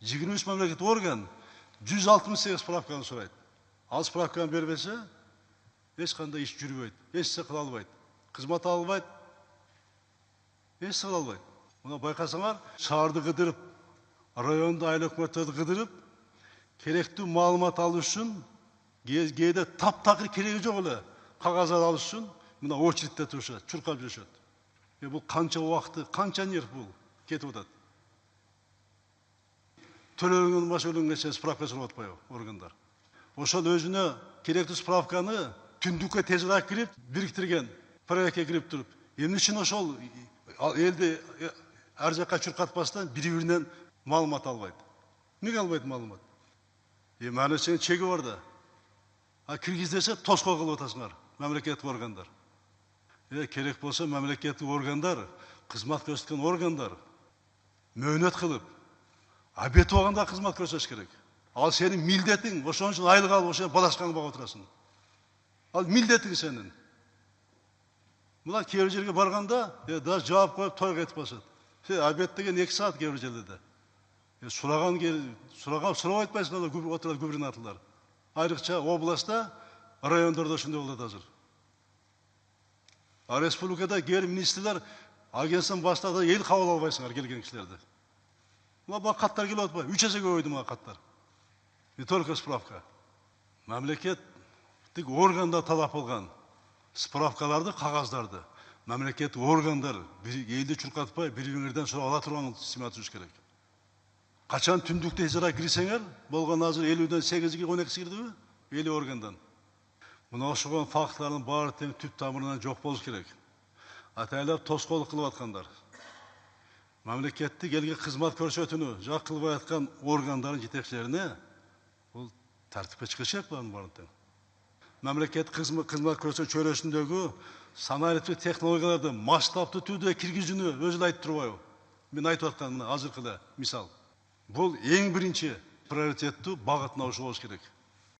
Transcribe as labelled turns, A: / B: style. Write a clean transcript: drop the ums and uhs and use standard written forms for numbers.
A: 23 мемлекеттік орган 168 справканы сұрайды. Ал справканы бербесе, ешқандай іс жүрбейді, ешсе қыла албайды, қызмет албайды, ешсе қыла албайды. Мұны байқасаңар, шаарды қыдырып, районды айлық өкметтерді қыдырып, керекті маалымат алу үшін, кейде тап-тақыр керегі жоқ эле қағаздар алу үшін, мына очередьте тұрышат, чуркап жүрүшөт. Бұл қанша уақыты, қанша нерв бұл кетіп жатат. Төлөгөн машөлөнгө чейин справка сурап атпайбы органдар. Ошол өзүнө керектүү справканы түндүккө тезирээк кирип, бириктирген проектке кирип туруп, эмне үчүн ошол элди ар жакка чуркатпастан бири-биринен маалымат албайт? Эмнеге албайт маалымат? Мамлекеттин чеги бар да. Киргиздесе тоскоол кылып атасыңар, мамлекеттик органдар. Керек болсо мамлекеттик органдар, кызмат көрсөткөн органдар мөөнөт кылып, обед убагында кызмат көрсөтүш керек. Ал сенин милдетиң, ошон үчүн айлык алып, ошо балачканы багып отурасың. Ал милдетиң сенин. Мына кээ бир жерге барганда, даже жаап коюп тойго кетип калышат. Обед деген 2 саат кээ бир жерлерде. Сурабай атпайсыңар отурат губернаторлор. Айрыкча областта, райондордо ушундай болот азыр. А республикада кээ бир министрлер агенттиктин башында эл кабыл албайсыңар келген кишилерди. Мына каттар келип атпайбы? 3 эсеге көбөйдү мына каттар. Не только справка. Мамлекеттик органда талап кылган справкаларды, кагаздарды мамлекеттик органдар элди чуркатпай, бири-бириңерден сурап ала турган система түзүш керек. Качан түндүктө ижара кирсеңер, болгон азыр 50-ден 8-ге 12 кирдиби? 50 органдан. Мына ошол фактлардын баары тең түп тамырынан жок болуш керек. Атайлап тоскоолдук кылып аткандар. Мамлекеттик элге кызмат көрсөтүүнү жак кылбай аткан органдардын жетекчилерине бул тартипке чыгыш керек булардын баарын тең. Мамлекеттик кызмат көрсөтүү чөйрөсүндөгү санариптик технологияларды масштабтуу түрдө киргизүүнү өзү айтып турбайбы? Мен айтып аткан мына азыркы эле мисал. Бұл ең бірінші приоритетті бағытына ауышу керек.